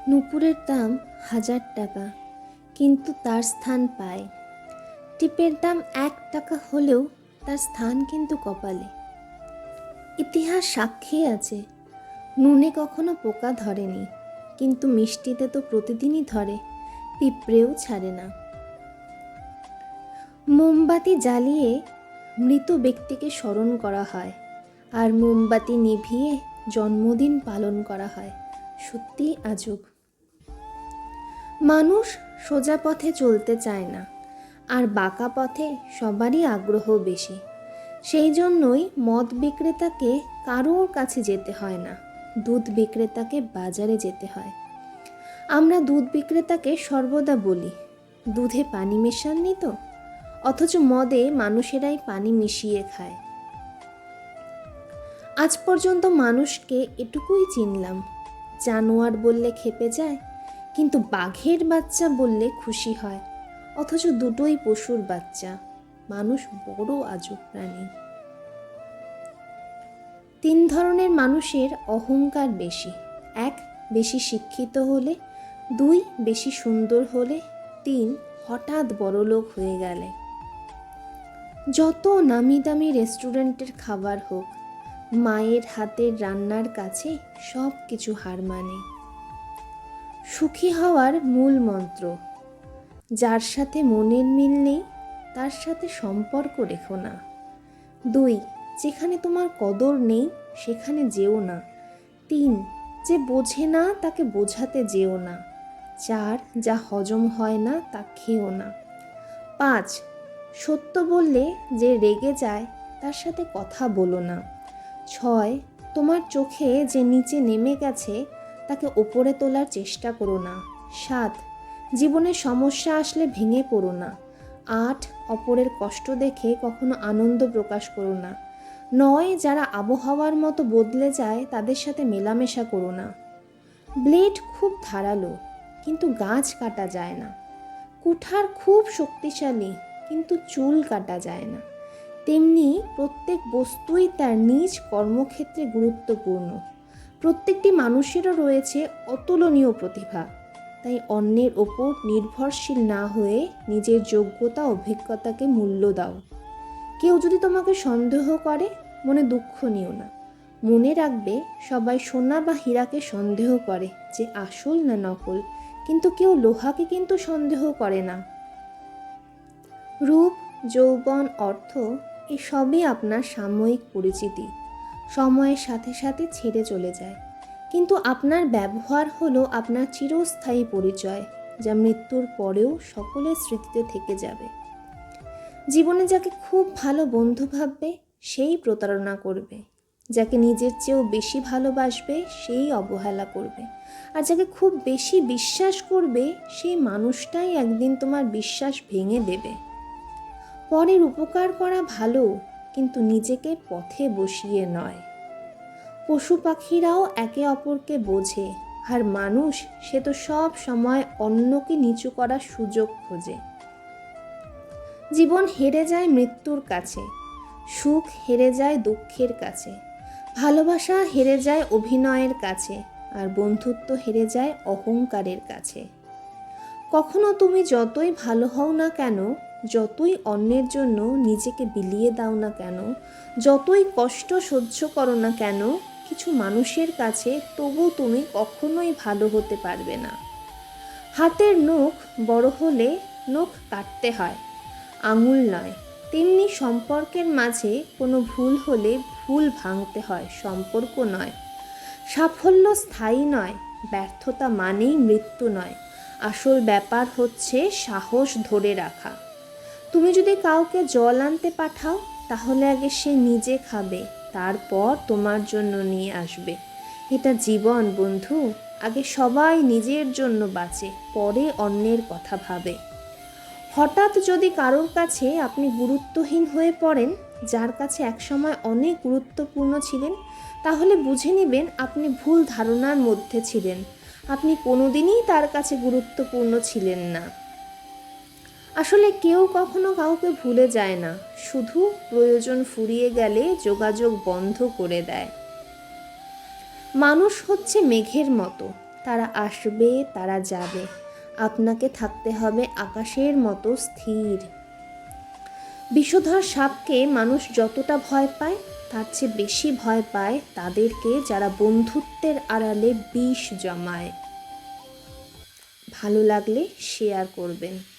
নুপুরের দাম 1000 টাকা, কিন্তু তার স্থান পায়। টিপের দাম 1 টাকা হলেও তার স্থান কিন্তু কপালে। ইতিহাস সাক্ষী আছে, নুনে কখনো পোকা ধরেনি, কিন্তু মিষ্টিতে তো প্রতিদিনই ধরে, পিঁপড়েও ছাড়ে না। মোমবাতি জ্বালিয়ে মৃত ব্যক্তিকে স্মরণ করা হয়, আর মোমবাতি নিভিয়ে জন্মদিন পালন করা হয়। সত্যি আজব। মানুষ সোজা পথে চলতে চায় না, আর বাঁকা পথে সবারই আগ্রহ বেশি। সেই জন্যই মদ বিক্রেতাকে কারোর কাছে যেতে হয় না, দুধ বিক্রেতাকে বাজারে যেতে হয়। আমরা দুধ বিক্রেতাকে সর্বদা বলি, দুধে পানি মেশাননি তো, অথচ মদে মানুষেরাই পানি মিশিয়ে খায়। আজ পর্যন্ত মানুষকে এটুকুই চিনলাম, জানোয়ার বললে খেপে যায়, কিন্তু বাঘের বাচ্চা বললে খুশি হয়। অথচ দুটোই পশুর বাচ্চা। মানুষ বড় আজব প্রাণী। 3 ধরনের মানুষের অহংকার বেশি। 1, বেশি শিক্ষিত হলে। 2, বেশি সুন্দর হলে। 3, হঠাৎ বড়লোক হয়ে গেলে। যত নামি দামি রেস্টুরেন্টের খাবার হোক, মায়ের হাতের রান্নার কাছে সব কিছু হার মানে। সুখী হওয়ার মূল মন্ত্র, যার সাথে মনের মিল নেই তার সাথে সম্পর্ক রেখো না। 2, যেখানে তোমার কদর নেই সেখানে যেও না। 3, যে বোঝে না তাকে বোঝাতে যেও না। 4, যা হজম হয় না তা খেও না। 5, সত্য বললে যে রেগে যায় তার সাথে কথা বলো না। 6, তোমার চোখে যে নিচে নেমে গেছে তাকে ওপরে তোলার চেষ্টা করো না। 7, জীবনে সমস্যা আসলে ভেঙে পড়ো না। 8, অপরের কষ্ট দেখে কখনো আনন্দ প্রকাশ করো না। 9, যারা আবহাওয়ার মতো বদলে যায় তাদের সাথে মেলামেশা করো না। ব্লেড খুব ধারালো, কিন্তু গাছ কাটা যায় না। কুঠার খুব শক্তিশালী, কিন্তু চুল কাটা যায় না। তেমনি প্রত্যেক বস্তুই তার নিজ কর্মক্ষেত্রে গুরুত্বপূর্ণ। প্রত্যেকটি মানুষেরও রয়েছে অতুলনীয় প্রতিভা। তাই অন্যের ওপর নির্ভরশীল না হয়ে নিজের যোগ্যতা অভিজ্ঞতাকে মূল্য দাও। কেউ যদি তোমাকে সন্দেহ করে, মনে দুঃখ নিও না। মনে রাখবে, সবাই সোনা বা হীরাকে সন্দেহ করে যে আসল না নকল, কিন্তু কেউ লোহাকে কিন্তু সন্দেহ করে না। রূপ, যৌবন, অর্থ এসবই আপনার সাময়িক পরিচিতি, সময়ের সাথে সাথে ছেড়ে চলে যায়। কিন্তু আপনার ব্যবহার হলো আপনার চিরস্থায়ী পরিচয়, যা মৃত্যুর পরেও সকলের স্মৃতিতে থেকে যাবে। জীবনে যাকে খুব ভালো বন্ধু ভাববে সেই প্রতারণা করবে, যাকে নিজের চেয়েও বেশি ভালোবাসবে সেই অবহেলা করবে, আর যাকে খুব বেশি বিশ্বাস করবে সেই মানুষটাই একদিন তোমার বিশ্বাস ভেঙে দেবে। পরের উপকার করা ভালো, কিন্তু নিজেকে পথে বসিয়ে নয়। পশু পাখিরাও একে অপরকে বোঝে, আর মানুষ সে তো সব সময় অন্যকে নিচু করার সুযোগ খোঁজে। জীবন হেরে যায় মৃত্যুর কাছে, সুখ হেরে যায় দুঃখের কাছে, ভালোবাসা হেরে যায় অভিনয়ের কাছে, আর বন্ধুত্ব হেরে যায় অহংকারের কাছে। কখনো তুমি যতই ভালো হও না কেন, যতই অন্যের জন্য নিজেকে বিলিয়ে দাও না কেন, যতই কষ্ট সহ্য করো না কেন, কিছু মানুষের কাছে তবু তুমি কখনোই ভালো হতে পারবে না। হাতের নখ বড় হলে নখ কাটতে হয়, আঙুল নয়। তেমনি সম্পর্কের মাঝে কোনো ভুল হলে ভুল ভাঙতে হয়, সম্পর্ক নয়। সাফল্য স্থায়ী নয়, ব্যর্থতা মানেই মৃত্যু নয়। আসল ব্যাপার হচ্ছে সাহস ধরে রাখা। তুমি যদি কাউকে জল আনতে পাঠাও, তাহলে আগে সে নিজে খাবে, তারপর তোমার জন্য নিয়ে আসবে। এটা জীবন বন্ধু, আগে সবাই নিজের জন্য বাঁচে, পরে অন্যের কথা ভাবে। হঠাৎ যদি কারোর কাছে আপনি গুরুত্বহীন হয়ে পড়েন, যার কাছে একসময় অনেক গুরুত্বপূর্ণ ছিলেন, তাহলে বুঝে নেবেন আপনি ভুল ধারণার মধ্যে ছিলেন। আপনি কোনোদিনই তার কাছে গুরুত্বপূর্ণ ছিলেন না। আসলে কেউ কখনো কাউকে ভুলে যায় না, শুধু প্রয়োজন ফুরিয়ে গেলে যোগাযোগ বন্ধ করে দেয়। মানুষ হচ্ছে মেঘের মতো, তারা আসবে, তারা যাবে, আপনাকে থাকতে হবে আকাশের মতো স্থির। বিষধর সাপকে মানুষ যতটা ভয় পায় তার চেয়ে বেশি ভয় পায় তাদেরকে যারা বন্ধুত্বের আড়ালে বিষ জমায়। ভালো লাগলে শেয়ার করবেন।